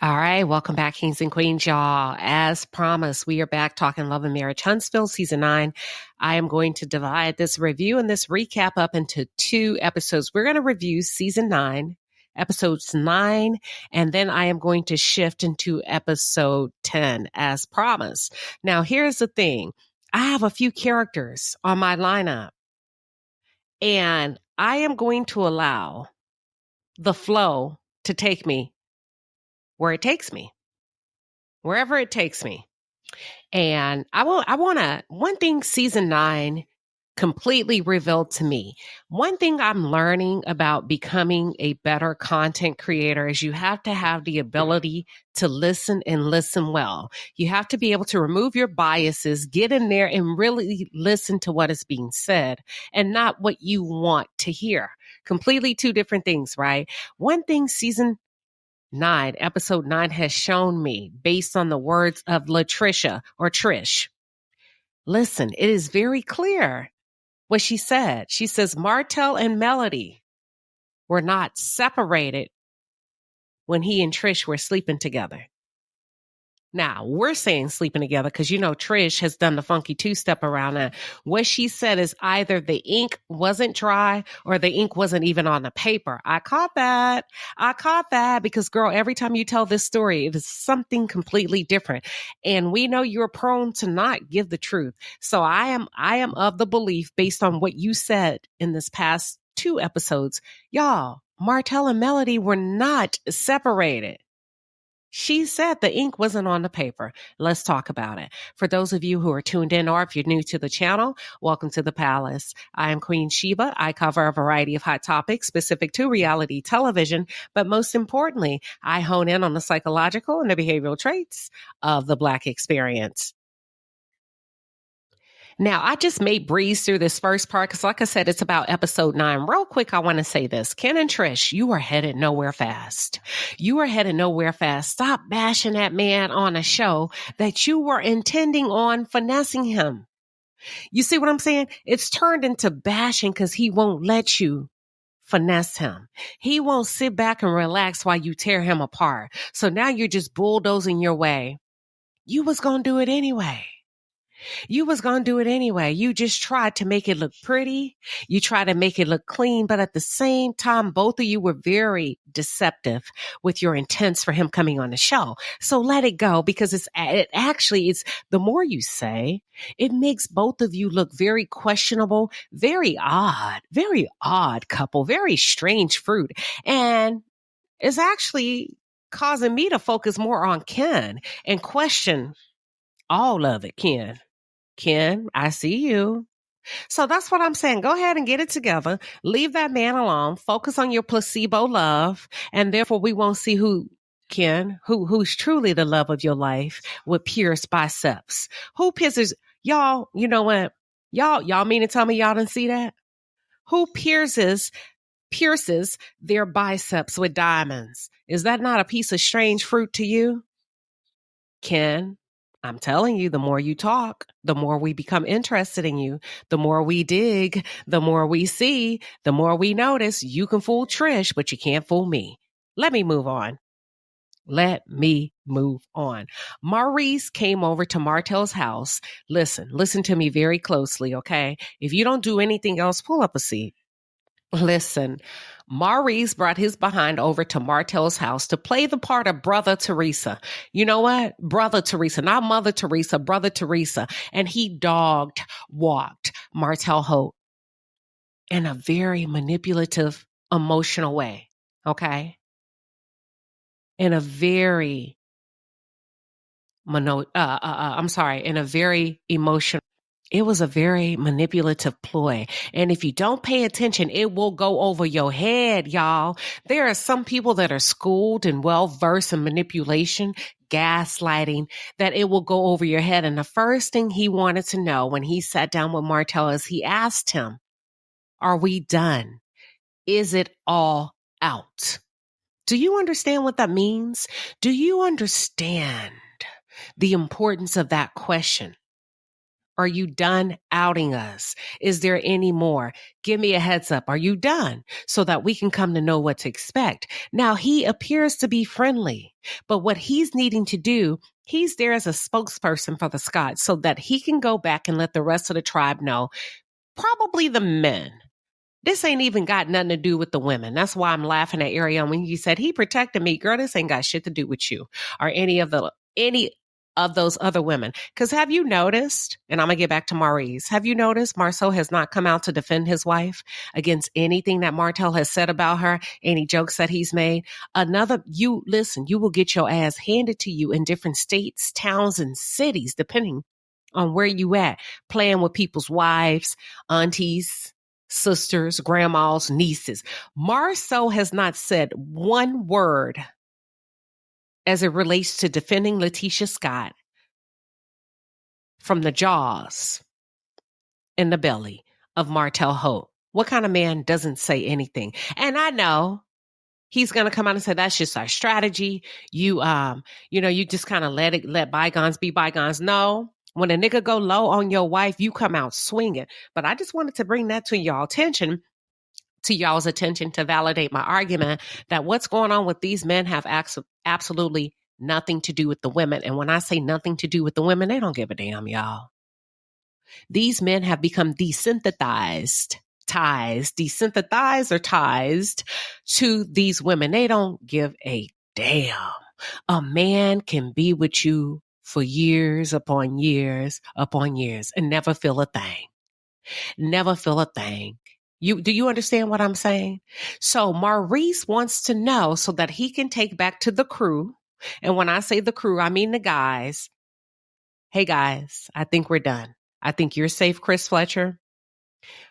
All right, welcome back, Kings and Queens, y'all. As promised, we are back talking Love and Marriage Huntsville, Season 9. I am going to divide this review and this recap up into 2 episodes. We're going to review Season 9, Episodes 9, and then I am going to shift into Episode 10, as promised. Now, here's the thing. I have a few characters on my lineup, and I am going to allow the flow to take me where it takes me. Wherever it takes me. And one thing Season 9 completely revealed to me. One thing I'm learning about becoming a better content creator is you have to have the ability to listen and listen well. You have to be able to remove your biases, get in there and really listen to what is being said and not what you want to hear. Completely 2 different things, right? One thing Episode 9 has shown me based on the words of Latricia or Trish. Listen, it is very clear what she said. She says Martel and Melody were not separated when he and Trish were sleeping together. Now, we're saying sleeping together because, Trish has done the funky 2-step around that. What she said is either the ink wasn't dry or the ink wasn't even on the paper. I caught that because, girl, every time you tell this story, it is something completely different. And we know you're prone to not give the truth. So I am of the belief, based on what you said in this past 2 episodes, y'all, Martel and Melody were not separated. She said the ink wasn't on the paper. Let's talk about it. For those of you who are tuned in, or if you're new to the channel, welcome to the palace. I am Queen Sheba. I cover a variety of hot topics specific to reality television, but most importantly, I hone in on the psychological and the behavioral traits of the Black experience. Now, I just may breeze through this first part because, like I said, it's about Episode 9. Real quick, I want to say this. Ken and Trish, you are headed nowhere fast. You are headed nowhere fast. Stop bashing that man on a show that you were intending on finessing him. You see what I'm saying? It's turned into bashing because he won't let you finesse him. He won't sit back and relax while you tear him apart. So now you're just bulldozing your way. You was going to do it anyway. You was going to do it anyway. You just tried to make it look pretty. You tried to make it look clean. But at the same time, both of you were very deceptive with your intents for him coming on the show. So let it go, because it's the more you say, it makes both of you look very questionable, very odd couple, very strange fruit. And it's actually causing me to focus more on Ken and question all of it, Ken, I see you. So that's what I'm saying. Go ahead and get it together. Leave that man alone. Focus on your placebo love. And therefore we won't see who's truly the love of your life with pierced biceps. Who pierces, y'all, you know what? Y'all mean to tell me y'all didn't see that? Who pierces their biceps with diamonds? Is that not a piece of strange fruit to you? Ken, I'm telling you, the more you talk, the more we become interested in you. The more we dig, the more we see, the more we notice. You can fool Trish, but you can't fool me. Let me move on. Maurice came over to Martell's house. Listen to me very closely, okay? If you don't do anything else, pull up a seat. Listen, Maurice brought his behind over to Martell's house to play the part of Brother Teresa. You know what? Brother Teresa, not Mother Teresa, Brother Teresa. And he walked Martell Holt in a very manipulative, emotional way. Okay? In a very, in a very emotional. It was a very manipulative ploy. And if you don't pay attention, it will go over your head, y'all. There are some people that are schooled and well-versed in manipulation, gaslighting, that it will go over your head. And the first thing he wanted to know when he sat down with Martel is he asked him, are we done? Is it all out? Do you understand what that means? Do you understand the importance of that question? Are you done outing us? Is there any more? Give me a heads up. Are you done? So that we can come to know what to expect. Now, he appears to be friendly, but what he's needing to do, he's there as a spokesperson for the Scotts so that he can go back and let the rest of the tribe know, probably the men. This ain't even got nothing to do with the women. That's why I'm laughing at Ariane when you said he protected me. Girl, this ain't got shit to do with you or any of those other women. Because have you noticed, and I'm going to get back to Maurice, have you noticed Marceau has not come out to defend his wife against anything that Martel has said about her, any jokes that he's made? You will get your ass handed to you in different states, towns, and cities, depending on where you at, playing with people's wives, aunties, sisters, grandmas, nieces. Marceau has not said one word as it relates to defending Letitia Scott from the jaws in the belly of Martell Holt. What kind of man doesn't say anything? And I know he's going to come out and say, that's just our strategy. You just kind of let bygones be bygones. No, when a nigga go low on your wife, you come out swinging. But I just wanted to bring that to y'all's attention to validate my argument that what's going on with these men have absolutely nothing to do with the women. And when I say nothing to do with the women, they don't give a damn, y'all. These men have become desensitized to these women. They don't give a damn. A man can be with you for years upon years upon years and never feel a thing. Never feel a thing. Do you understand what I'm saying? So Maurice wants to know so that he can take back to the crew. And when I say the crew, I mean the guys. Hey guys, I think we're done. I think you're safe, Chris Fletcher.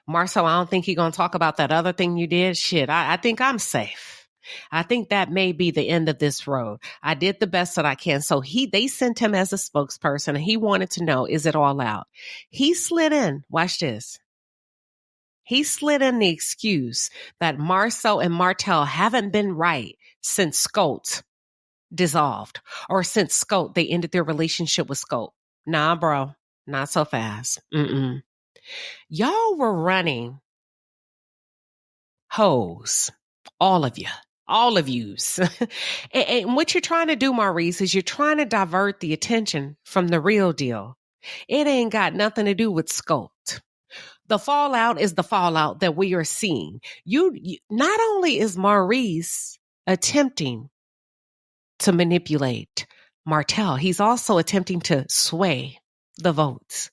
Marceau, I don't think you're going to talk about that other thing you did. Shit, I think I'm safe. I think that may be the end of this road. I did the best that I can. So they sent him as a spokesperson and he wanted to know, is it all out? He slid in. Watch this. He slid in the excuse that Marceau and Martel haven't been right since Scott dissolved or since Scott, they ended their relationship with Scott. Nah, bro, not so fast. Y'all were running hoes, all of yous. and what you're trying to do, Maurice, is you're trying to divert the attention from the real deal. It ain't got nothing to do with Scott. The fallout is the fallout that we are seeing. You not only is Maurice attempting to manipulate Martel, he's also attempting to sway the votes,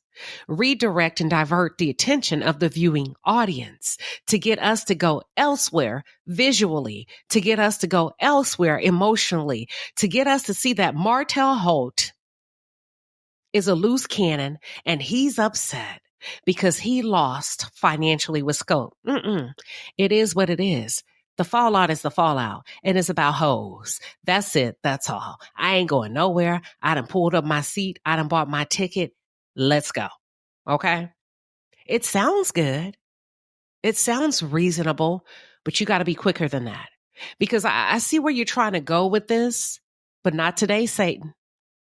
redirect and divert the attention of the viewing audience to get us to go elsewhere visually, to get us to go elsewhere emotionally, to get us to see that Martell Holt is a loose cannon and he's upset because he lost financially with Scope. It is what it is. The fallout is the fallout. And it's about hoes. That's it. That's all. I ain't going nowhere. I done pulled up my seat. I done bought my ticket. Let's go. Okay? It sounds good. It sounds reasonable, but you got to be quicker than that. Because I see where you're trying to go with this, but not today, Satan.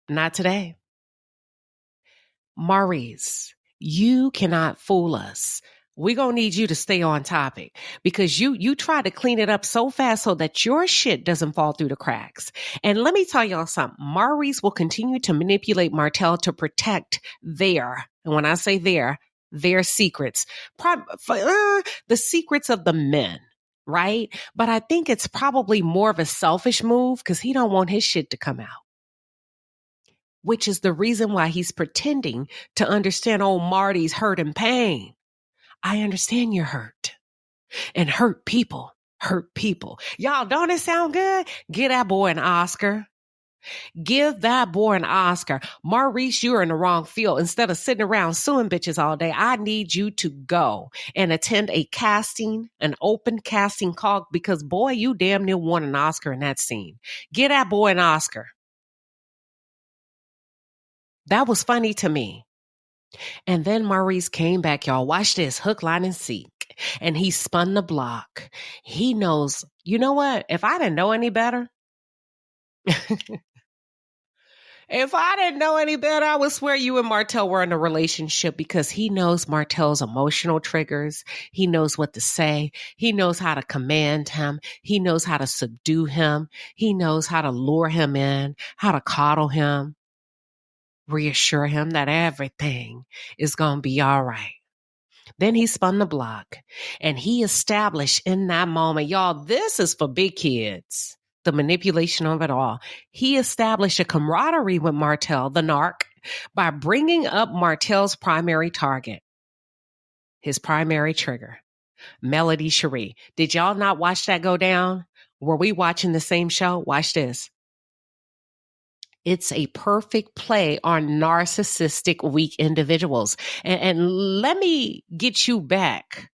Not today. Maurice, you cannot fool us. We're going to need you to stay on topic because you try to clean it up so fast so that your shit doesn't fall through the cracks. And let me tell y'all something. Maurice will continue to manipulate Martel to protect and when I say their secrets, the secrets of the men, right? But I think it's probably more of a selfish move because he don't want his shit to come out. Which is the reason why he's pretending to understand old Marty's hurt and pain. I understand you're hurt. And hurt people. Y'all, don't it sound good? Give that boy an Oscar. Give that boy an Oscar. Maurice, you're in the wrong field. Instead of sitting around suing bitches all day, I need you to go and attend an open casting call because, boy, you damn near won an Oscar in that scene. Give that boy an Oscar. That was funny to me. And then Maurice came back, y'all. Watch this, hook, line, and seek. And he spun the block. He knows, you know what? If I didn't know any better, If I didn't know any better, I would swear you and Martel were in a relationship because he knows Martel's emotional triggers. He knows what to say. He knows how to command him. He knows how to subdue him. He knows how to lure him in, how to coddle him, reassure him that everything is going to be all right. Then he spun the block and he established in that moment, y'all, this is for big kids, the manipulation of it all. He established a camaraderie with Martel, the narc, by bringing up Martel's primary target, his primary trigger, Melody Cherie. Did y'all not watch that go down? Were we watching the same show? Watch this. It's a perfect play on narcissistic, weak individuals. And let me get you back.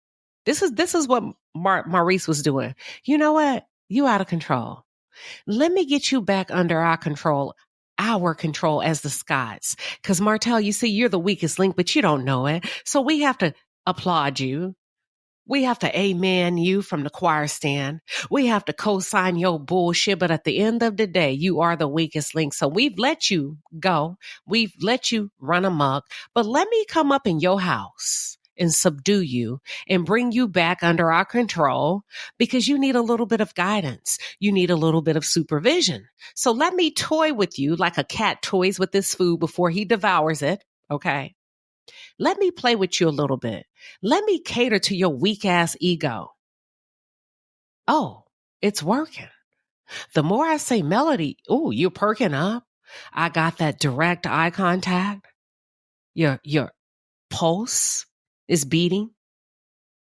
This is what Maurice was doing. You know what? You out of control. Let me get you back under our control as the Scotts. Because Martel, you see, you're the weakest link, but you don't know it. So we have to applaud you. We have to amen you from the choir stand. We have to co-sign your bullshit. But at the end of the day, you are the weakest link. So we've let you go. We've let you run amok. But let me come up in your house and subdue you and bring you back under our control because you need a little bit of guidance. You need a little bit of supervision. So let me toy with you like a cat toys with this food before he devours it. Okay. Let me play with you a little bit. Let me cater to your weak ass ego. Oh, it's working. The more I say Melody, ooh, you're perking up. I got that direct eye contact. Your pulse is beating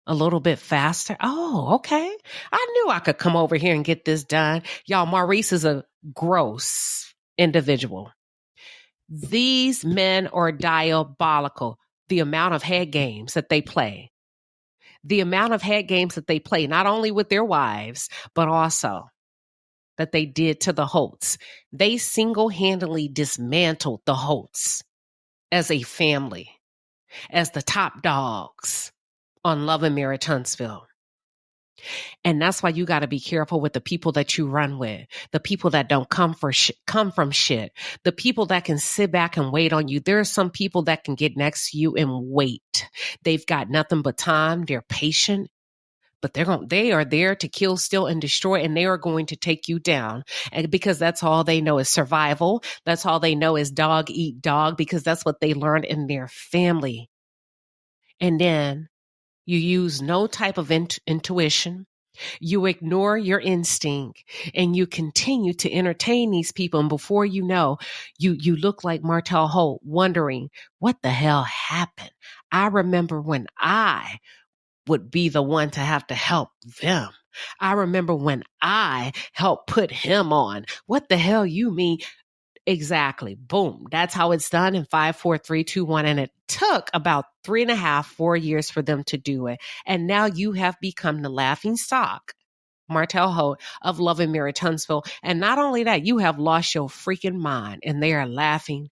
a little bit faster. Oh, okay. I knew I could come over here and get this done. Y'all, Maurice is a gross individual. These men are diabolical. The amount of head games that they play. The amount of head games that they play, not only with their wives, but also that they did to the Holts. They single-handedly dismantled the Holts as a family, as the top dogs on Love and Marriage Huntsville. And that's why you got to be careful with the people that you run with, the people that don't come from shit, the people that can sit back and wait on you. There are some people that can get next to you and wait. They've got nothing but time. They're patient, but they are there to kill, steal, and destroy, and they are going to take you down. And because that's all they know is survival. That's all they know is dog eat dog, because that's what they learned in their family. And then you use no type of intuition. You ignore your instinct and you continue to entertain these people. And before you know, you look like Martell Holt, wondering what the hell happened. I remember when I would be the one to have to help them. I remember when I helped put him on. What the hell you mean? Exactly. Boom. That's how it's done in 5, 4, 3, 2, 1. And it took about 3.5, 4 years for them to do it. And now you have become the laughing stock, Martell Holt, of Love and Marriage Huntsville. And not only that, you have lost your freaking mind and they are laughing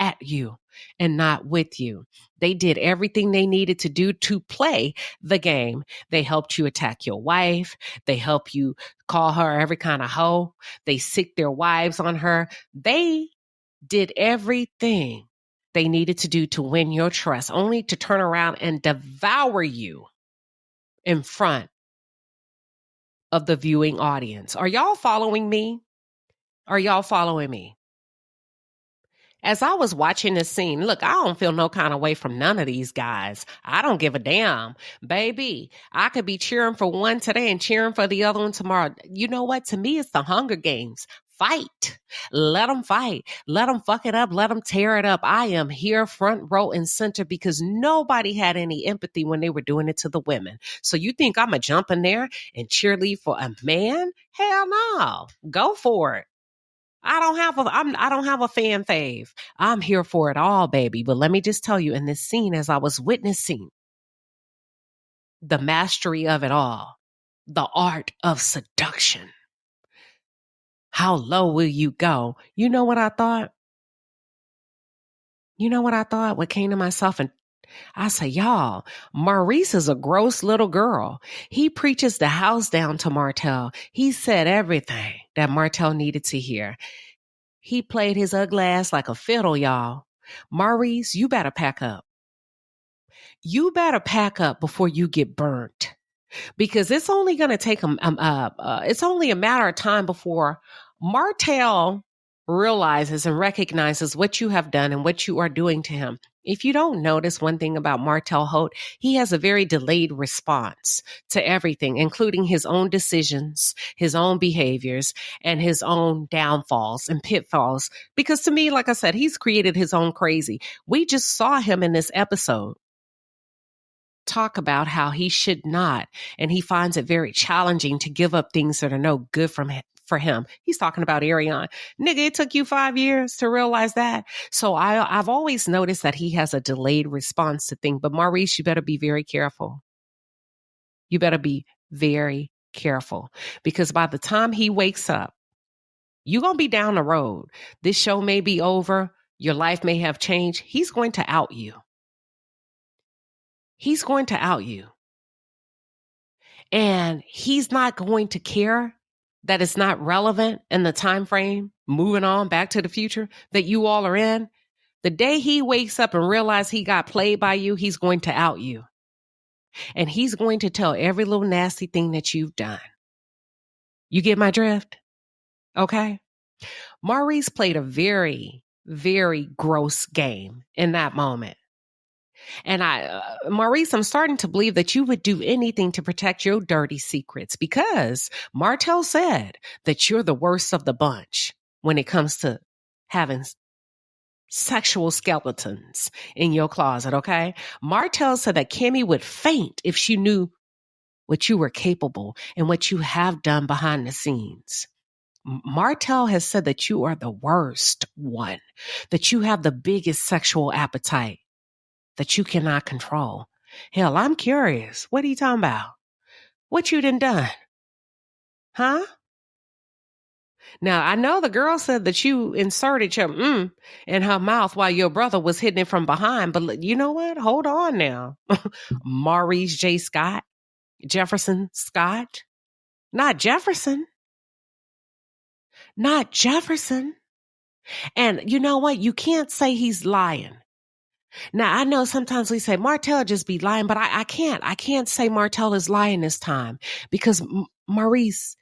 at you and not with you. They did everything they needed to do to play the game. They helped you attack your wife. They help you call her every kind of hoe. They sick their wives on her. They did everything they needed to do to win your trust, only to turn around and devour you in front of the viewing audience. Are y'all following me? Are y'all following me? As I was watching this scene, look, I don't feel no kind of way from none of these guys. I don't give a damn. Baby, I could be cheering for one today and cheering for the other one tomorrow. You know what? To me, it's the Hunger Games. Fight. Let them fight. Let them fuck it up. Let them tear it up. I am here front row and center because nobody had any empathy when they were doing it to the women. So you think I'm going to jump in there and cheerlead for a man? Hell no. Go for it. I don't have a fan fave. I'm here for it all, baby. But let me just tell you, in this scene, as I was witnessing the mastery of it all, the art of seduction, how low will you go? You know what I thought? What came to myself, and I say, y'all, Maurice is a gross little girl. He preaches the house down to Martel. He said everything that Martel needed to hear. He played his ugly ass like a fiddle, y'all. Maurice, you better pack up. You better pack up before you get burnt. Because it's only going to take it's only a matter of time before Martel realizes and recognizes what you have done and what you are doing to him. If you don't notice one thing about Martell Holt, he has a very delayed response to everything, including his own decisions, his own behaviors, and his own downfalls and pitfalls. Because to me, like I said, he's created his own crazy. We just saw him in this episode talk about how he should not, and he finds it very challenging to give up things that are no good for him. He's talking about Ariane. Nigga, it took you 5 years to realize that. So I've always noticed that he has a delayed response to things. But Maurice, you better be very careful. You better be very careful, because by the time he wakes up, you're going to be down the road. This show may be over. Your life may have changed. He's going to out you. He's going to out you. And he's not going to care that it's not relevant in the time frame, moving on back to the future that you all are in. The day he wakes up and realizes he got played by you, he's going to out you. And he's going to tell every little nasty thing that you've done. You get my drift? Okay. Maurice played a very, very gross game in that moment. And Maurice, I'm starting to believe that you would do anything to protect your dirty secrets, because Martel said that you're the worst of the bunch when it comes to having sexual skeletons in your closet, okay? Martel said that Kimmy would faint if she knew what you were capable and what you have done behind the scenes. Martel has said that you are the worst one, that you have the biggest sexual appetite that you cannot control. Hell, I'm curious. What are you talking about? What you done? Huh? Now, I know the girl said that you inserted your in her mouth while your brother was hitting it from behind, but you know what? Hold on now. Maurice J. Scott, Jefferson Scott, not Jefferson. Not Jefferson. And you know what? You can't say he's lying. Now, I know sometimes we say Martel just be lying, but I can't. I can't say Martel is lying this time, because Maurice,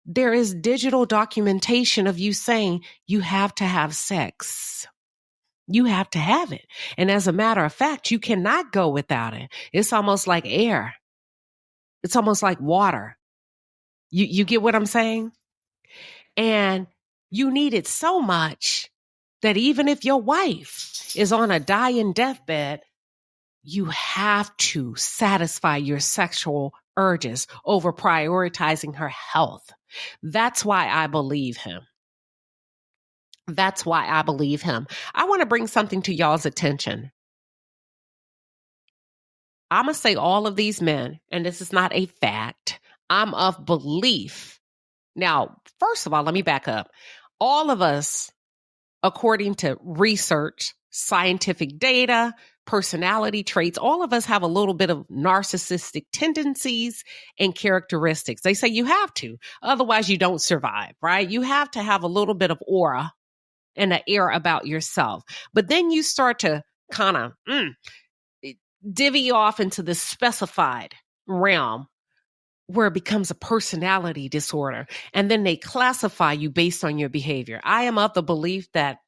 there is digital documentation of you saying you have to have sex. You have to have it. And as a matter of fact, you cannot go without it. It's almost like air. It's almost like water. You get what I'm saying? And you need it so much that even if your wife is on a dying deathbed, you have to satisfy your sexual urges over prioritizing her health. That's why I believe him. That's why I believe him. I want to bring something to y'all's attention. I'm going to say all of these men, and this is not a fact, I'm of belief. Now, first of all, let me back up. All of us, according to research, scientific data, personality traits, all of us have a little bit of narcissistic tendencies and characteristics. They say you have to, otherwise you don't survive, right? You have to have a little bit of aura and an air about yourself. But then you start to kind of divvy off into the specified realm where it becomes a personality disorder. And then they classify you based on your behavior. I am of the belief that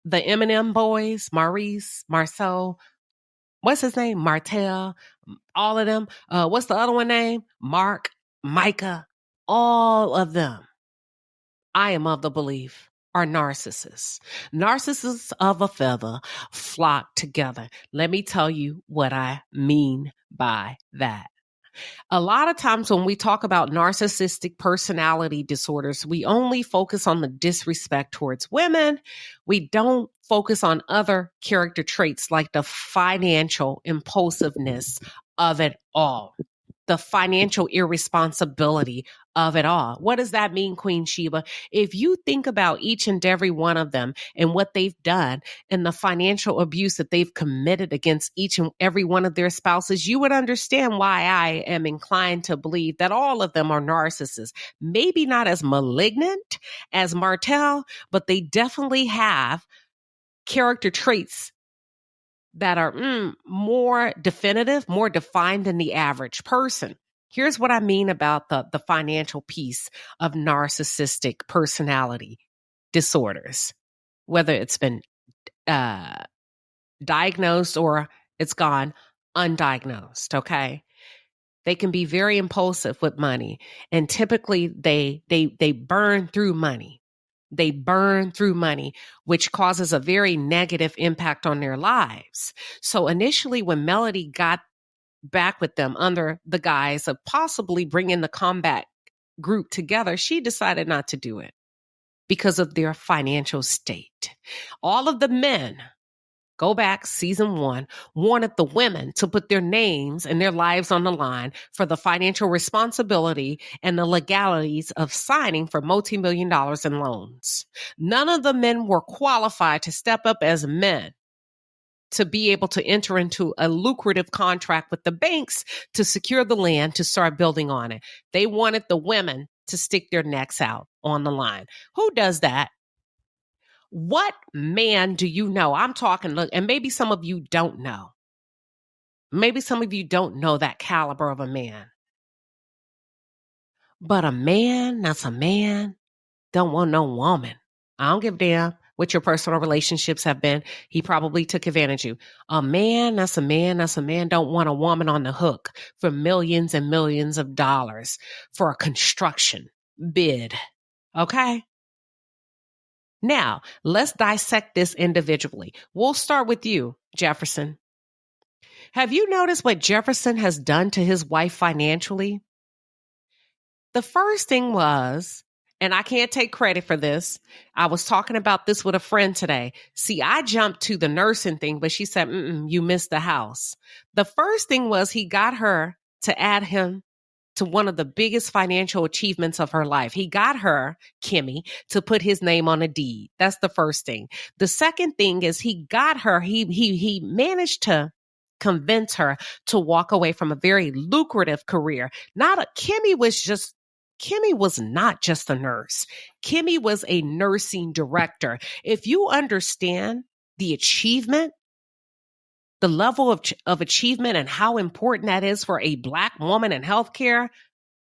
the Eminem boys, Maurice, Marcel, what's his name? Martel, all of them. What's the other one name? Mark, Micah, all of them. I am of the belief are narcissists. Narcissists of a feather flock together. Let me tell you what I mean by that. A lot of times when we talk about narcissistic personality disorders, we only focus on the disrespect towards women. We don't focus on other character traits like the financial impulsiveness of it all, the financial irresponsibility of it all. What does that mean, Queen Sheba? If you think about each and every one of them and what they've done and the financial abuse that they've committed against each and every one of their spouses, you would understand why I am inclined to believe that all of them are narcissists. Maybe not as malignant as Martel, but they definitely have character traits that are more definitive, more defined than the average person. Here's what I mean about the financial piece of narcissistic personality disorders, whether it's been diagnosed or it's gone undiagnosed, okay? They can be very impulsive with money, and typically they burn through money. They burn through money, which causes a very negative impact on their lives. So initially, when Melody got back with them under the guise of possibly bringing the combat group together, she decided not to do it because of their financial state. All of the men, go back, season 1, wanted the women to put their names and their lives on the line for the financial responsibility and the legalities of signing for multi-million dollars in loans. None of the men were qualified to step up as men to be able to enter into a lucrative contract with the banks to secure the land to start building on it. They wanted the women to stick their necks out on the line. Who does that? What man do you know? I'm talking, look, and maybe some of you don't know. Maybe some of you don't know that caliber of a man. But a man that's a man don't want no woman. I don't give a damn what your personal relationships have been. He probably took advantage of you. A man that's a man don't want a woman on the hook for millions and millions of dollars for a construction bid. Okay? Now, let's dissect this individually. We'll start with you, Jefferson. Have you noticed what Jefferson has done to his wife financially? The first thing was, and I can't take credit for this, I was talking about this with a friend today. See, I jumped to the nursing thing, but she said, you missed the house. The first thing was he got her to add him to one of the biggest financial achievements of her life. He got her, Kimmy, to put his name on a deed. That's the first thing. The second thing is he got her, he managed to convince her to walk away from a very lucrative career. Kimmy was not just a nurse. Kimmy was a nursing director. If you understand the achievement, the level of achievement and how important that is for a Black woman in healthcare,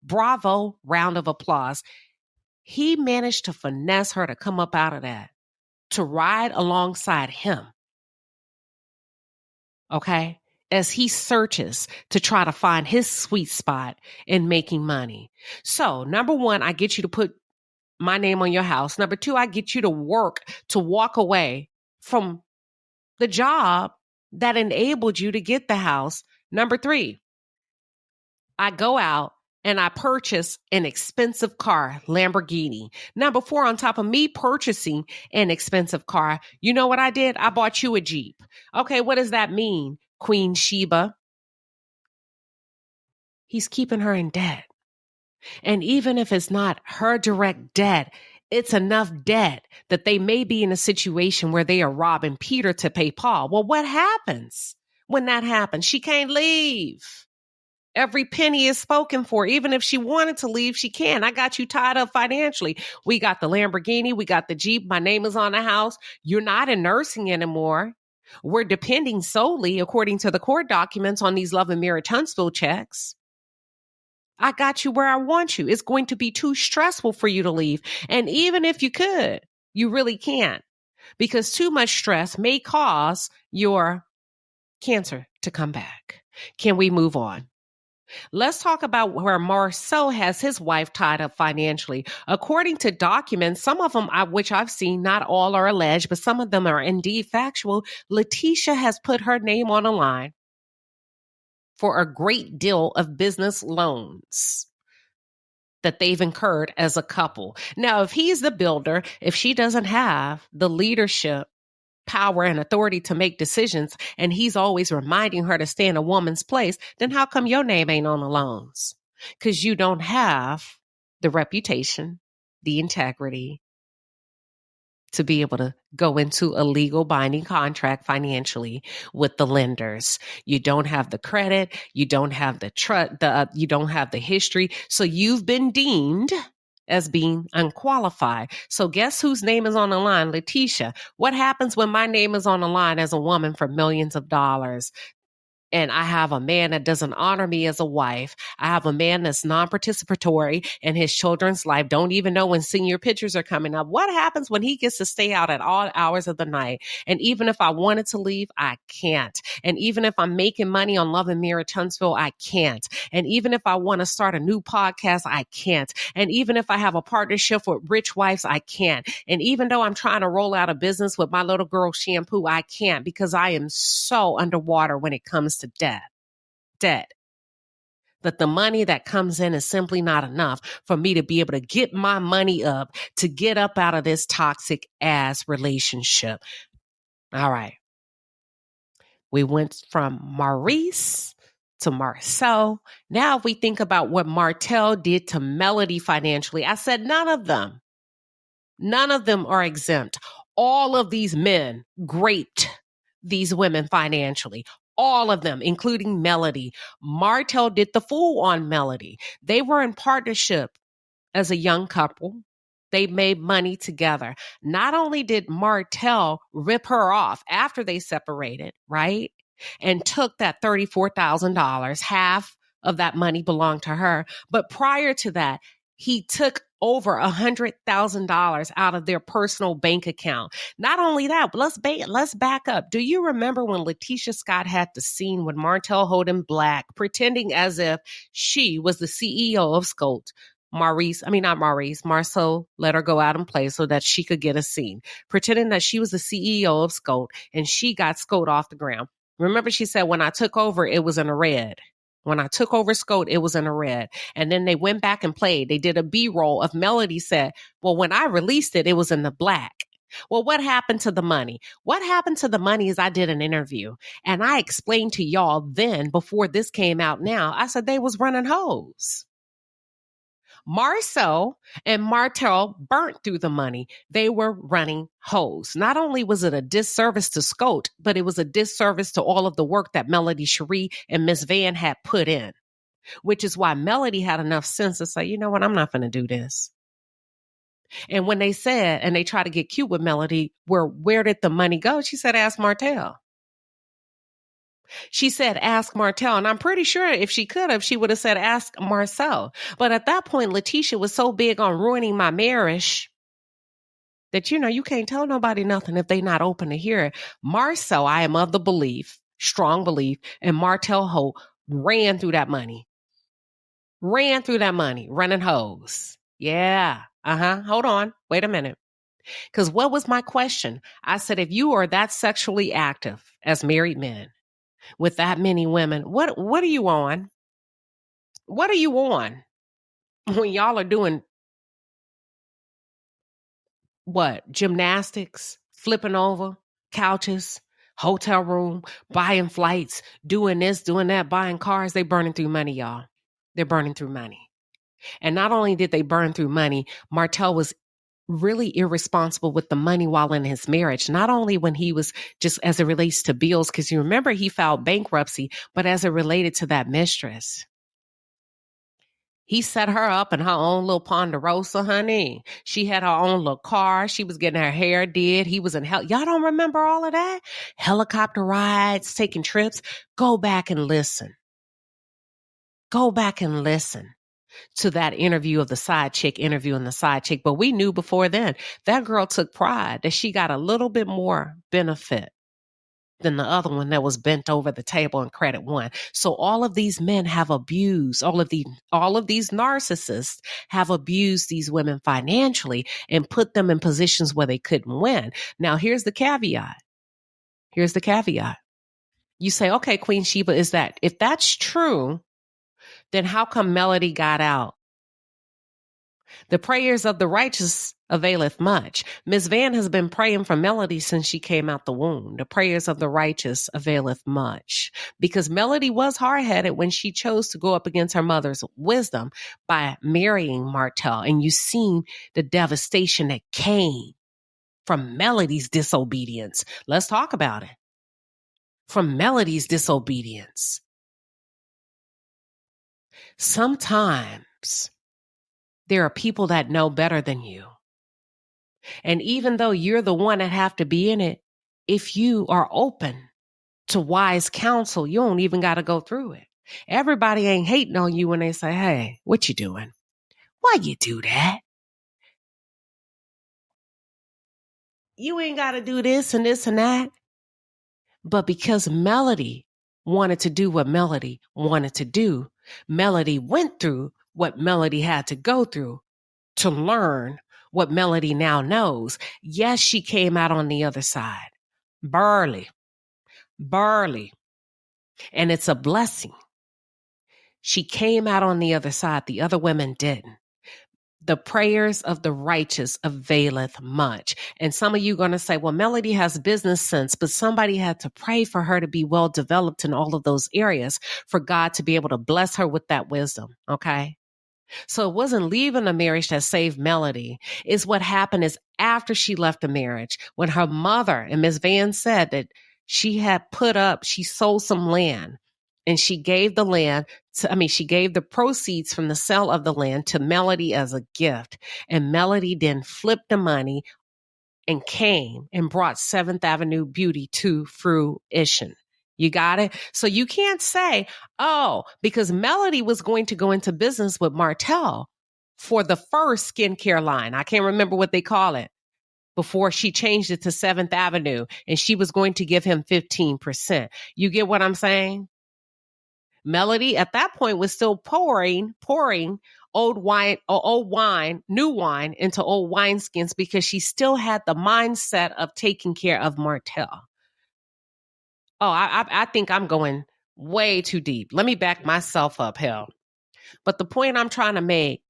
bravo, round of applause. He managed to finesse her to come up out of that, to ride alongside him. Okay? As he searches to try to find his sweet spot in making money. So, number 1, I get you to put my name on your house. Number 2, I get you to work to walk away from the job that enabled you to get the house. Number 3, I go out and I purchase an expensive car, Lamborghini. Number 4, on top of me purchasing an expensive car, you know what I did? I bought you a Jeep. Okay, what does that mean, Queen Sheba? He's keeping her in debt. And even if it's not her direct debt, it's enough debt that they may be in a situation where they are robbing Peter to pay Paul. Well, what happens when that happens? She can't leave. Every penny is spoken for. Even if she wanted to leave, she can't. I got you tied up financially. We got the Lamborghini. We got the Jeep. My name is on the house. You're not in nursing anymore. We're depending solely, according to the court documents, on these Love and Marriage Huntsville checks. I got you where I want you. It's going to be too stressful for you to leave. And even if you could, you really can't, because too much stress may cause your cancer to come back. Can we move on? Let's talk about where Marcel has his wife tied up financially. According to documents, some of them, which I've seen, not all are alleged, but some of them are indeed factual. Letitia has put her name on a line for a great deal of business loans that they've incurred as a couple. Now, if he's the builder, if she doesn't have the leadership, power, and authority to make decisions, and he's always reminding her to stay in a woman's place, then how come your name ain't on the loans? Because you don't have the reputation, the integrity to be able to go into a legal binding contract financially with the lenders. You don't have the credit, you don't have the you don't have the history. So you've been deemed as being unqualified. So guess whose name is on the line? Letitia. What happens when my name is on the line as a woman for millions of dollars? And I have a man that doesn't honor me as a wife. I have a man that's non-participatory in his children's life, don't even know when senior pictures are coming up. What happens when he gets to stay out at all hours of the night? And even if I wanted to leave, I can't. And even if I'm making money on Love and Marriage Huntsville, I can't. And even if I want to start a new podcast, I can't. And even if I have a partnership with Rich Wives, I can't. And even though I'm trying to roll out a business with my little girl shampoo, I can't, because I am so underwater when it comes to debt, that the money that comes in is simply not enough for me to be able to get my money up to get up out of this toxic ass relationship. All right. We went from Maurice to Marcel. Now, if we think about what Martel did to Melody financially, I said none of them are exempt. All of these men raped these women financially. All of them, including Melody. Martel did the fool on Melody. They were in partnership as a young couple. They made money together. Not only did Martel rip her off after they separated, right? And took that $34,000, half of that money belonged to her. But prior to that, he took over $100,000 out of their personal bank account. Not only that, but let's back up. Do you remember when Letitia Scott had the scene with Martell Holt in black, pretending as if she was the CEO of Scott? Marcel let her go out and play so that she could get a scene, pretending that she was the CEO of Scott and she got Scott off the ground. Remember, she said, when I took over, it was in a red. When I took over Scott, it was in a red. And then they went back and played. They did a B-roll of Melody said, well, when I released it, it was in the black. Well, what happened to the money? What happened to the money is I did an interview and I explained to y'all then, before this came out now, I said they was running hoes. Marcel and Martel burnt through the money. They were running hoes. Not only was it a disservice to Scott, but it was a disservice to all of the work that Melody Cherie and Miss Van had put in, which is why Melody had enough sense to say, you know what, I'm not going to do this. And when they said, and they tried to get cute with Melody, where did the money go? She said, ask Martel. She said, ask Martel. And I'm pretty sure if she could have, she would have said, ask Marcel. But at that point, Letitia was so big on ruining my marriage that, you can't tell nobody nothing if they not open to hear it. Marcel, I am of the belief, strong belief, and Martell Holt ran through that money, running hoes. Yeah. Hold on. Wait a minute. Because what was my question? I said, if you are that sexually active as married men, with that many women, what are you on? What are you on when y'all are doing what? Gymnastics, flipping over couches, hotel room, buying flights, doing this, doing that, buying cars. They burning through money, y'all. They're burning through money. And not only did they burn through money, Martel was really irresponsible with the money while in his marriage. Not only when he was just as it relates to bills, because you remember he filed bankruptcy, but as it related to that mistress. He set her up in her own little Ponderosa, honey. She had her own little car. She was getting her hair did. He was in hell. Y'all don't remember all of that? Helicopter rides, taking trips. Go back and listen. Go back and listen to that interview of the side chick interviewing the side chick. But we knew before then that girl took pride that she got a little bit more benefit than the other one that was bent over the table and credit one. So all of these men have abused, all of these narcissists have abused these women financially and put them in positions where they couldn't win. Now, here's the caveat. You say, okay, Queen Sheba, if that's true, then how come Melody got out? The prayers of the righteous availeth much. Miss Van has been praying for Melody since she came out the womb. The prayers of the righteous availeth much. Because Melody was hard-headed when she chose to go up against her mother's wisdom by marrying Martel. And you seen the devastation that came from Melody's disobedience. Let's talk about it. From Melody's disobedience. Sometimes there are people that know better than you. And even though you're the one that have to be in it, if you are open to wise counsel, you don't even got to go through it. Everybody ain't hating on you when they say, hey, what you doing? Why you do that? You ain't got to do this and this and that. But because Melody wanted to do what Melody wanted to do, Melody went through what Melody had to go through to learn what Melody now knows. Yes, she came out on the other side. Barely. And it's a blessing. She came out on the other side. The other women didn't. The prayers of the righteous availeth much. And some of you are going to say, well, Melody has business sense, but somebody had to pray for her to be well developed in all of those areas for God to be able to bless her with that wisdom. Okay. So it wasn't leaving a marriage that saved Melody. It's what happened is after she left the marriage, when her mother, and Ms. Van said that she sold some land and she gave the land she gave the proceeds from the sale of the land to Melody as a gift. And Melody then flipped the money and came and brought 7th Avenue Beauty to fruition. You got it? So you can't say, oh, because Melody was going to go into business with Martel for the first skincare line. I can't remember what they call it before she changed it to 7th Avenue, and she was going to give him 15%. You get what I'm saying? Melody at that point was still pouring new wine into old wineskins because she still had the mindset of taking care of Martel. Oh, I think I'm going way too deep. Let me back myself up, hell. But the point I'm trying to make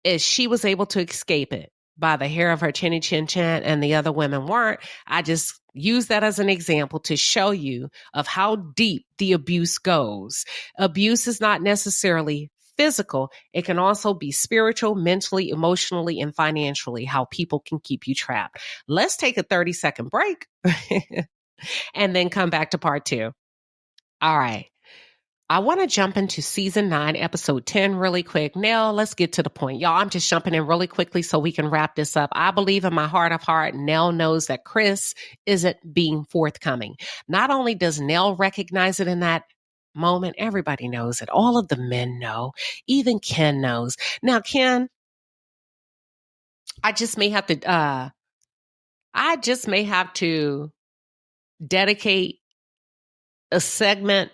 is she was able to escape it by the hair of her chinny chin chin, and the other women weren't. I just use that as an example to show you of how deep the abuse goes. Abuse is not necessarily physical. It can also be spiritual, mentally, emotionally, and financially, how people can keep you trapped. Let's take a 30-second break and then come back to part 2. All right. I want to jump into season 9, episode 10 really quick. Now, let's get to the point. Y'all, I'm just jumping in really quickly so we can wrap this up. I believe in my heart of heart, Nell knows that Chris isn't being forthcoming. Not only does Nell recognize it in that moment, everybody knows it. All of the men know. Even Ken knows. Now, Ken, I just may have to dedicate a segment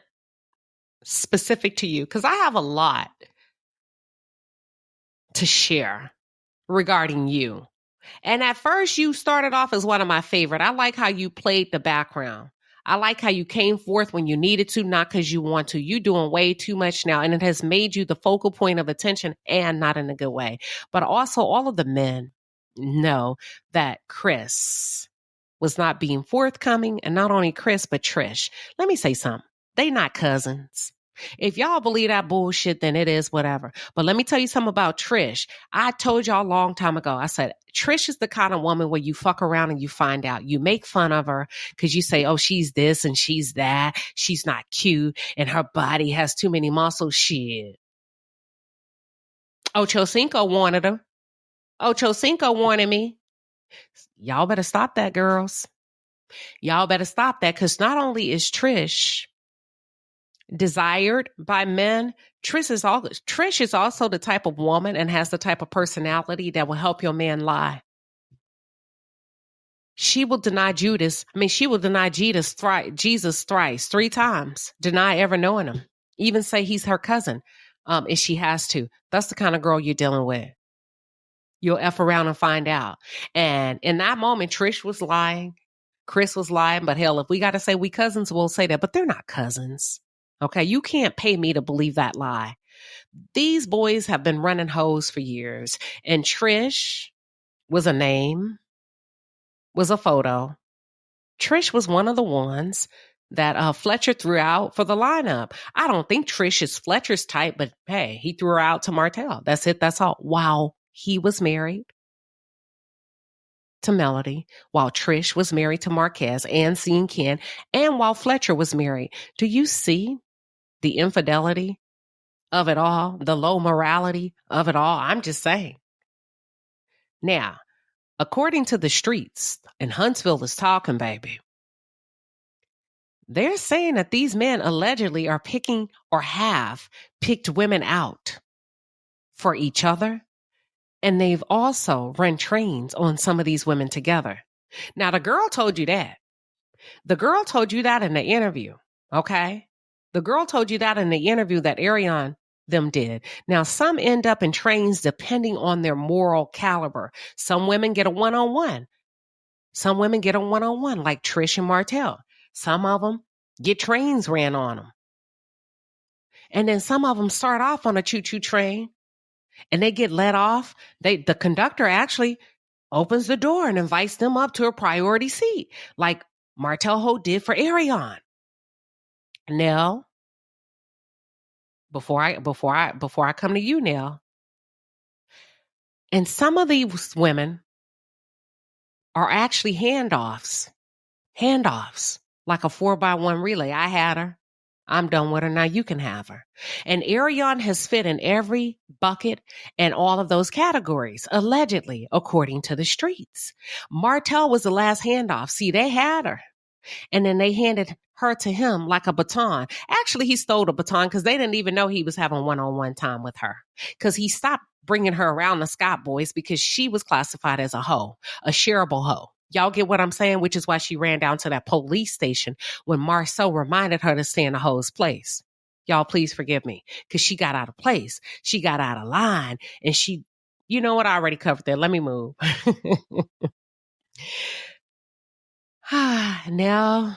specific to you because I have a lot to share regarding you. And at first you started off as one of my favorite. I like how you played the background. I like how you came forth when you needed to, not because you want to. You're doing way too much now, and it has made you the focal point of attention, and not in a good way. But also all of the men know that Chris was not being forthcoming, and not only Chris, but Trish. Let me say something. They not cousins. If y'all believe that bullshit, then it is whatever. But let me tell you something about Trish. I told y'all a long time ago, I said, Trish is the kind of woman where you fuck around and you find out. You make fun of her because you say, oh, she's this and she's that. She's not cute and her body has too many muscles. Shit. Ocho Cinco wanted her. Ocho Cinco wanted me. Y'all better stop that, girls. Y'all better stop that because not only is Trish desired by men, Trish is also the type of woman and has the type of personality that will help your man lie. She will deny Jesus thrice, 3 times, deny ever knowing him, even say he's her cousin if she has to. That's the kind of girl you're dealing with. You'll F around and find out. And in that moment, Trish was lying. Chris was lying. But hell, if we got to say we cousins, we'll say that. But they're not cousins. Okay, you can't pay me to believe that lie. These boys have been running hoes for years. And Trish was a name, was a photo. Trish was one of the ones that Fletcher threw out for the lineup. I don't think Trish is Fletcher's type, but hey, he threw her out to Martel. That's it. That's all. While he was married to Melody, while Trish was married to Marquez and seeing Ken, and while Fletcher was married. Do you see the infidelity of it all, the low morality of it all? I'm just saying. Now, according to the streets, and Huntsville is talking, baby, they're saying that these men allegedly are picking or have picked women out for each other. And they've also run trains on some of these women together. Now, the girl told you that. The girl told you that in the interview, okay? The girl told you that in the interview that Ariane them did. Now, some end up in trains depending on their moral caliber. Some women get a one-on-one. Some women get a one-on-one, like Trish and Martel. Some of them get trains ran on them. And then some of them start off on a choo-choo train and they get let off. The conductor actually opens the door and invites them up to a priority seat, like Martell Holt did for Ariane. Now, before I come to you, Nell, and some of these women are actually handoffs, like a 4x1 relay. I had her. I'm done with her. Now you can have her. And Ariane has fit in every bucket and all of those categories, allegedly, according to the streets. Martel was the last handoff. See, they had her. And then they handed her to him like a baton. Actually, he stole the baton because they didn't even know he was having one-on-one time with her. Because he stopped bringing her around the Scott boys because she was classified as a hoe, a shareable hoe. Y'all get what I'm saying? Which is why she ran down to that police station when Marcel reminded her to stay in the hoe's place. Y'all, please forgive me, because she got out of place. She got out of line. And she, you know what? I already covered that. Let me move. Now.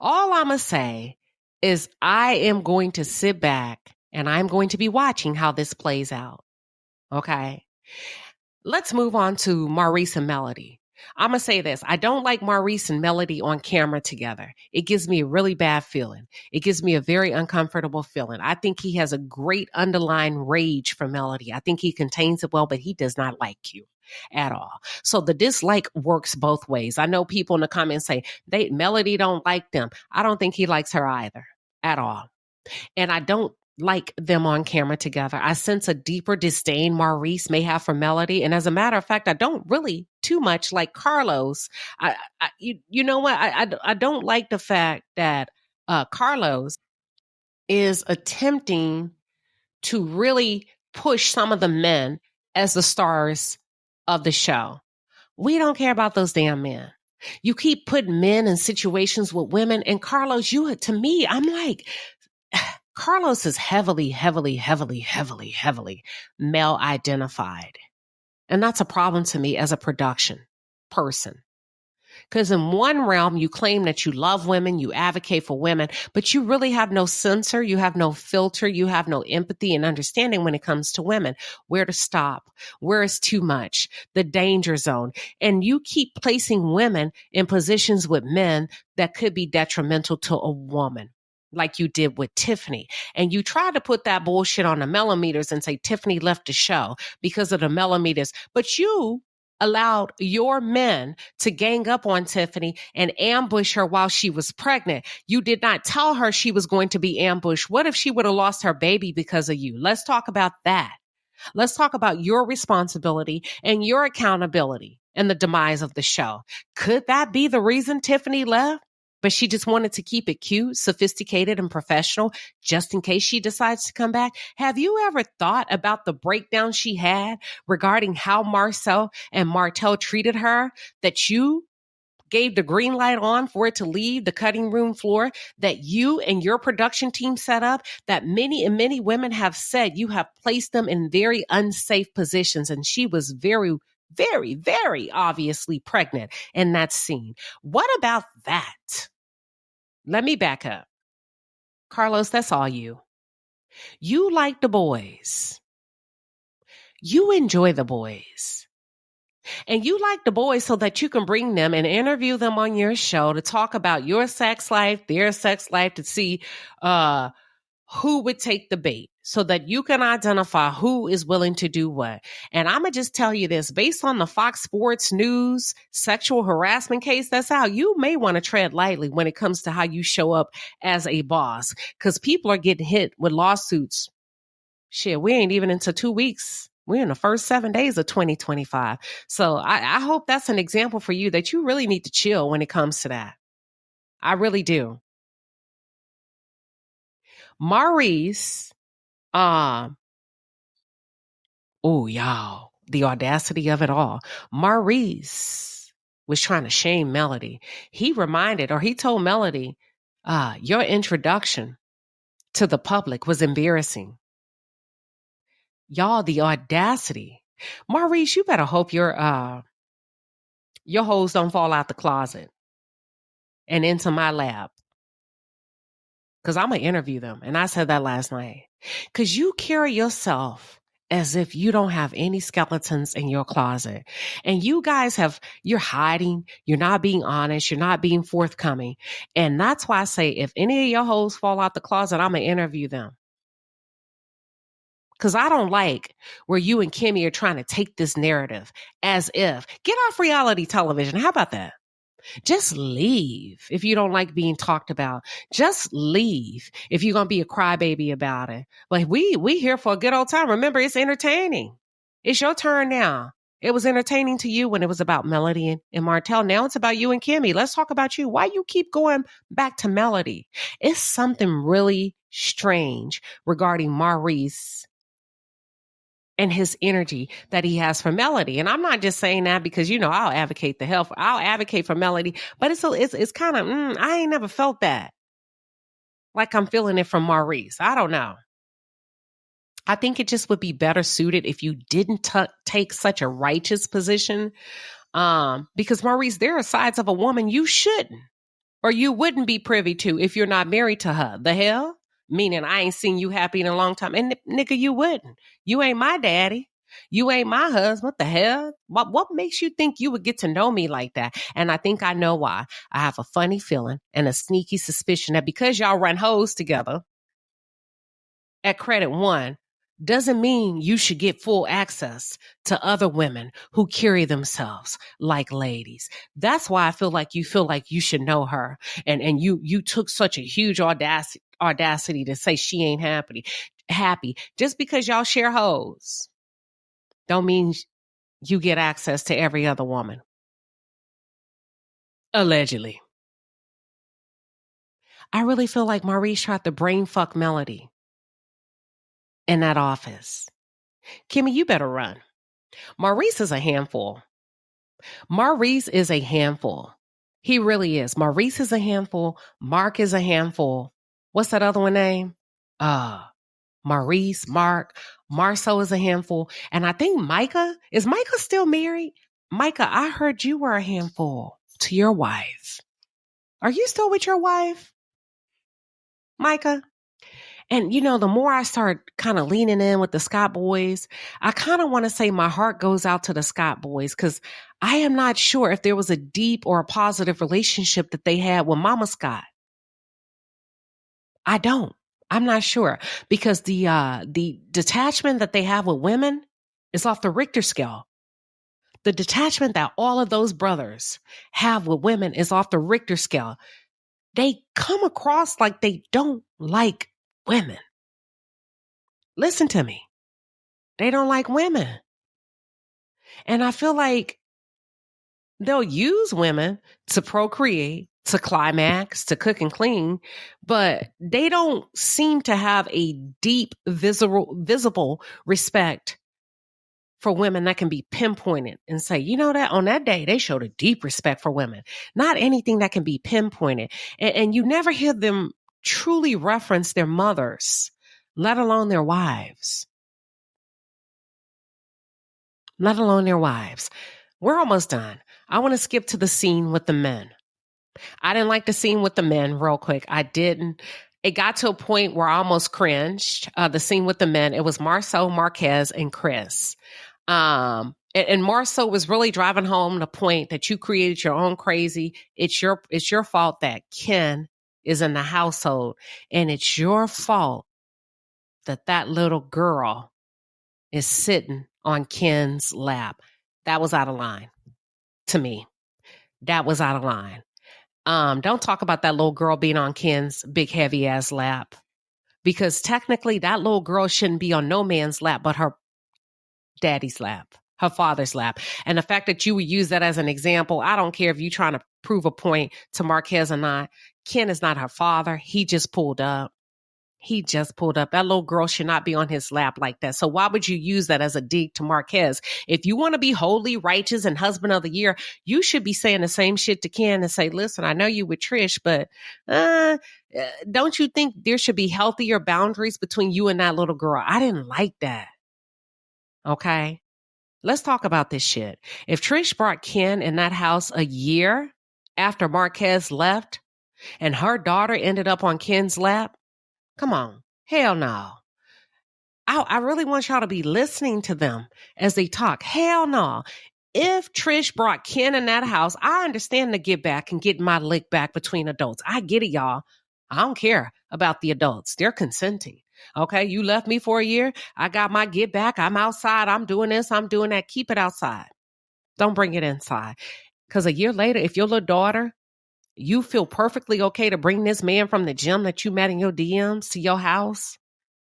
All I'm going to say is I am going to sit back and I'm going to be watching how this plays out. Okay? Let's move on to Maurice and Melody. I'm going to say this. I don't like Maurice and Melody on camera together. It gives me a really bad feeling. It gives me a very uncomfortable feeling. I think he has a great underlying rage for Melody. I think he contains it well, but he does not like you at all. So the dislike works both ways. I know people in the comments say Melody don't like them. I don't think he likes her either at all. And I don't like them on camera together. I sense a deeper disdain Maurice may have for Melody. And as a matter of fact, I don't really too much like Carlos. You know what? I don't like the fact that Carlos is attempting to really push some of the men as the stars of the show. We don't care about those damn men. You keep putting men in situations with women, and Carlos, to me, I'm like, Carlos is heavily male identified. And that's a problem to me as a production person. Because in one realm, you claim that you love women, you advocate for women, but you really have no censor, you have no filter, you have no empathy and understanding when it comes to women. Where to stop, where is too much, the danger zone. And you keep placing women in positions with men that could be detrimental to a woman, like you did with Tiffany. And you try to put that bullshit on the millimeters and say Tiffany left the show because of the millimeters, but you allowed your men to gang up on Tiffany and ambush her while she was pregnant. You did not tell her she was going to be ambushed. What if she would have lost her baby because of you? Let's talk about that. Let's talk about your responsibility and your accountability and the demise of the show. Could that be the reason Tiffany left? But she just wanted to keep it cute, sophisticated, and professional just in case she decides to come back. Have you ever thought about the breakdown she had regarding how Marcel and Martel treated her, that you gave the green light on for it to leave the cutting room floor, that you and your production team set up, that many and many women have said you have placed them in very unsafe positions, and she was very obviously pregnant in that scene. What about that? Let me back up. Carlos, that's all you. You like the boys. You enjoy the boys. And you like the boys so that you can bring them and interview them on your show to talk about your sex life, their sex life, to see who would take the bait so that you can identify who is willing to do what. And I'm going to just tell you this, based on the Fox Sports News sexual harassment case that's out, you may want to tread lightly when it comes to how you show up as a boss, because people are getting hit with lawsuits. Shit, we ain't even into 2 weeks. We're in the first 7 days of 2025. So I hope that's an example for you that you really need to chill when it comes to that. I really do. Maurice, oh, y'all, the audacity of it all. Maurice was trying to shame Melody. He told Melody, your introduction to the public was embarrassing. Y'all, the audacity. Maurice, you better hope your hoes don't fall out the closet and into my lab. Because I'm going to interview them. And I said that last night. Because you carry yourself as if you don't have any skeletons in your closet. And you guys you're hiding. You're not being honest. You're not being forthcoming. And that's why I say, if any of your hoes fall out the closet, I'm going to interview them. Because I don't like where you and Kimmy are trying to take this narrative as if, get off reality television. How about that? Just leave if you don't like being talked about. Just leave if you're going to be a crybaby about it. Like, we here for a good old time. Remember, it's entertaining. It's your turn now. It was entertaining to you when it was about Melody and Martel. Now it's about you and Kimmy. Let's talk about you. Why you keep going back to Melody? It's something really strange regarding Maurice and his energy that he has for Melody. And I'm not just saying that because, I'll advocate I'll advocate for Melody, but it's kind of, I ain't never felt that. Like I'm feeling it from Maurice. I don't know. I think it just would be better suited if you didn't take such a righteous position. Because Maurice, there are sides of a woman you shouldn't, or you wouldn't be privy to if you're not married to her. The hell? Meaning I ain't seen you happy in a long time. And nigga, you wouldn't. You ain't my daddy. You ain't my husband. What the hell? What makes you think you would get to know me like that? And I think I know why. I have a funny feeling and a sneaky suspicion that because y'all run hoes together at Credit One doesn't mean you should get full access to other women who carry themselves like ladies. That's why I feel like you should know her. And you took such a huge audacity to say she ain't happy. Just because y'all share hoes don't mean you get access to every other woman. Allegedly. I really feel like Maurice tried to brain fuck Melody in that office. Kimmy, you better run. Maurice is a handful. Maurice is a handful. He really is. Maurice is a handful. Mark is a handful. What's that other one name? Maurice, Mark, Marceau is a handful. And I think is Micah still married? Micah, I heard you were a handful to your wife. Are you still with your wife, Micah? And, the more I start kind of leaning in with the Scott boys, I kind of want to say my heart goes out to the Scott boys because I am not sure if there was a deep or a positive relationship that they had with Mama Scott. I don't. I'm not sure because the detachment that they have with women is off the Richter scale. The detachment that all of those brothers have with women is off the Richter scale. They come across like they don't like women. Listen to me. They don't like women. And I feel like they'll use women to procreate, to climax, to cook and clean, but they don't seem to have a deep, visible respect for women that can be pinpointed and say, that on that day, they showed a deep respect for women. Not anything that can be pinpointed. And you never hear them truly reference their mothers, let alone their wives. Let alone their wives. We're almost done. I want to skip to the scene with the men. I didn't like the scene with the men real quick. I didn't. It got to a point where I almost cringed. The scene with the men, it was Marcel, Marquez, and Chris. And Marcel was really driving home the point that you created your own crazy. It's your fault that Ken is in the household, and it's your fault that little girl is sitting on Ken's lap. That was out of line to me. That was out of line. Don't talk about that little girl being on Ken's big heavy ass lap, because technically that little girl shouldn't be on no man's lap but her daddy's lap, her father's lap. And the fact that you would use that as an example, I don't care if you're trying to prove a point to Marquez or not. Ken is not her father. He just pulled up. That little girl should not be on his lap like that. So why would you use that as a dig to Marquez? If you want to be holy, righteous, and husband of the year, you should be saying the same shit to Ken and say, listen, I know you with Trish, but don't you think there should be healthier boundaries between you and that little girl? I didn't like that. Okay? Let's talk about this shit. If Trish brought Ken in that house a year after Marquez left and her daughter ended up on Ken's lap, come on. Hell no. I really want y'all to be listening to them as they talk. Hell no. If Trish brought Ken in that house, I understand the get back and get my lick back between adults. I get it, y'all. I don't care about the adults. They're consenting. Okay, you left me for a year. I got my get back. I'm outside. I'm doing this. I'm doing that. Keep it outside. Don't bring it inside. Because a year later, if your little daughter, you feel perfectly okay to bring this man from the gym that you met in your DMs to your house,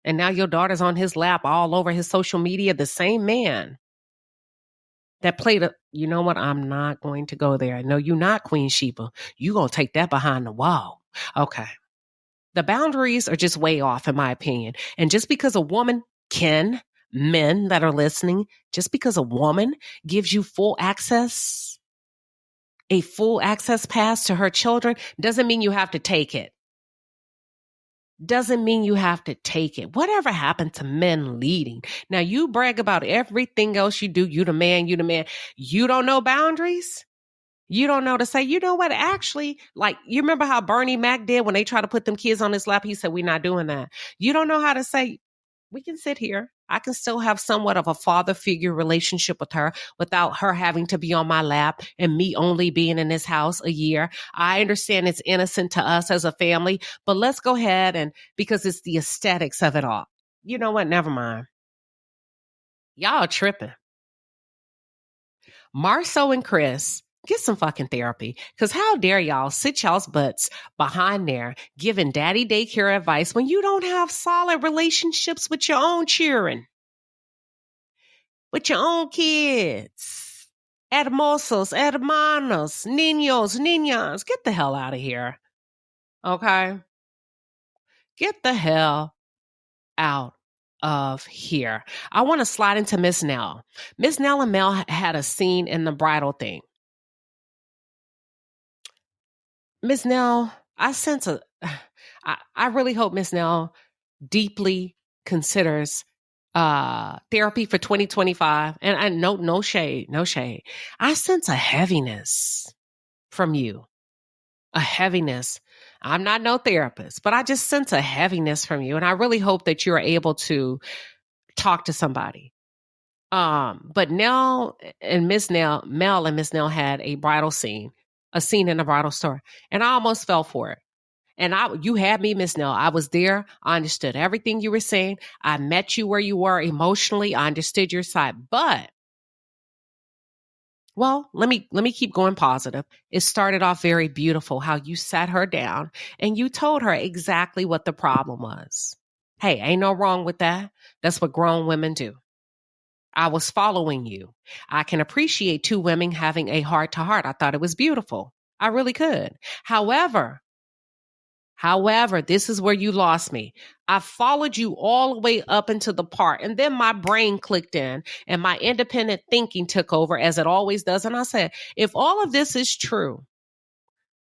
and now your daughter's on his lap all over his social media, the same man that played a, you know what, I'm not going to go there. No, you're not, Queen Sheba. You're going to take that behind the wall. Okay. The boundaries are just way off, in my opinion. And just because a woman can, men that are listening, just because a woman gives you a full access pass to her children, doesn't mean you have to take it. Doesn't mean you have to take it. Whatever happened to men leading? Now, you brag about everything else you do. You the man, you the man. You don't know boundaries? You don't know to say, you know what, actually, like, you remember how Bernie Mac did when they tried to put them kids on his lap? He said, we're not doing that. You don't know how to say, we can sit here. I can still have somewhat of a father figure relationship with her without her having to be on my lap and me only being in this house a year. I understand it's innocent to us as a family, but let's go ahead and, because it's the aesthetics of it all. You know what? Never mind. Y'all are tripping. Marceau and Chris, get some fucking therapy. Because how dare y'all sit y'all's butts behind there giving daddy daycare advice when you don't have solid relationships with your own children, with your own kids, hermosos, hermanos, niños, niñas. Get the hell out of here. Okay? Get the hell out of here. I want to slide into Miss Nell. Miss Nell and Mel had a scene in the bridal thing. Miss Nell, I really hope Miss Nell deeply considers therapy for 2025. And I know no shade. I sense a heaviness from you. A heaviness. I'm not no therapist, but I just sense a heaviness from you. And I really hope that you're able to talk to somebody. But Mel and Miss Nell had a bridal scene. A scene in the bridal store. And I almost fell for it. And you had me, Miss Nell. I was there. I understood everything you were saying. I met you where you were emotionally. I understood your side. But, well, let me keep going positive. It started off very beautiful how you sat her down and you told her exactly what the problem was. Hey, ain't no wrong with that. That's what grown women do. I was following you. I can appreciate two women having a heart to heart. I thought it was beautiful. I really could. However, this is where you lost me. I followed you all the way up into the part, and then my brain clicked in and my independent thinking took over, as it always does. And I said, if all of this is true,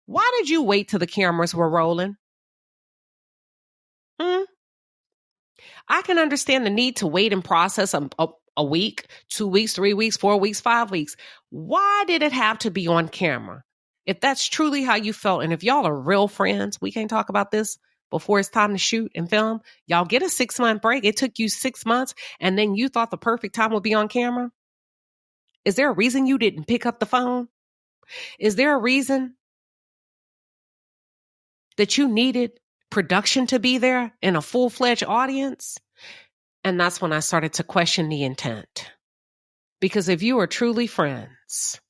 why did you wait till the cameras were rolling? I can understand the need to wait and process a week, 2 weeks, 3 weeks, 4 weeks, 5 weeks. Why did it have to be on camera? If that's truly how you felt, and if y'all are real friends, we can't talk about this, before it's time to shoot and film? Y'all get a 6-month break. It took you 6 months and then you thought the perfect time would be on camera? Is there a reason you didn't pick up the phone? Is there a reason that you needed production to be there in a full-fledged audience? And that's when I started to question the intent. Because if you are truly friends,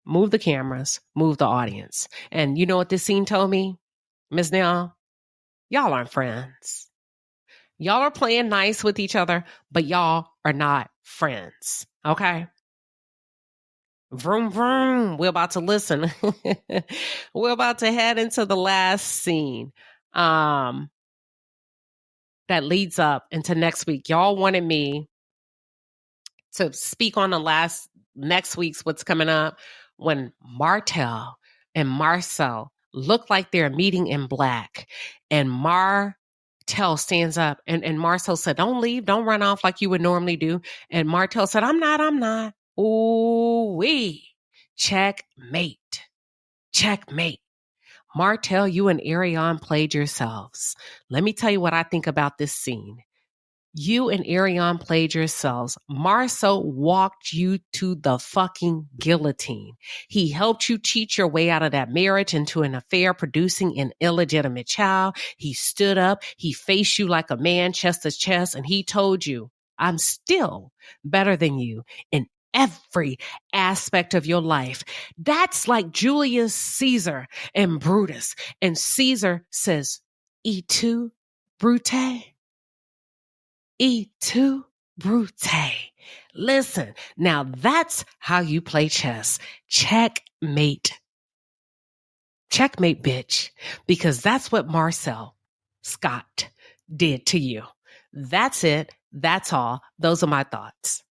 move the cameras, move the audience. And you know what this scene told me? Ms. Nell, y'all aren't friends. Y'all are playing nice with each other, but y'all are not friends. Okay? Vroom, vroom. We're about to listen. We're about to head into the last scene that leads up into next week. Y'all wanted me to speak on next week's what's coming up when Martel and Marcel look like they're meeting in black. And Martel stands up and Marcel said, don't leave, don't run off like you would normally do. And Martel said, I'm not. Ooh-wee. Checkmate. Martel, you and Ariane played yourselves. Let me tell you what I think about this scene. You and Ariane played yourselves. Marcel walked you to the fucking guillotine. He helped you cheat your way out of that marriage into an affair producing an illegitimate child. He stood up. He faced you like a man, chest to chest, and he told you, I'm still better than you in every aspect of your life. That's like Julius Caesar and Brutus. And Caesar says, E tu, Brute? E tu, Brute. Listen, now that's how you play chess. Checkmate. Checkmate, bitch. Because that's what Marcel Scott did to you. That's it. That's all. Those are my thoughts.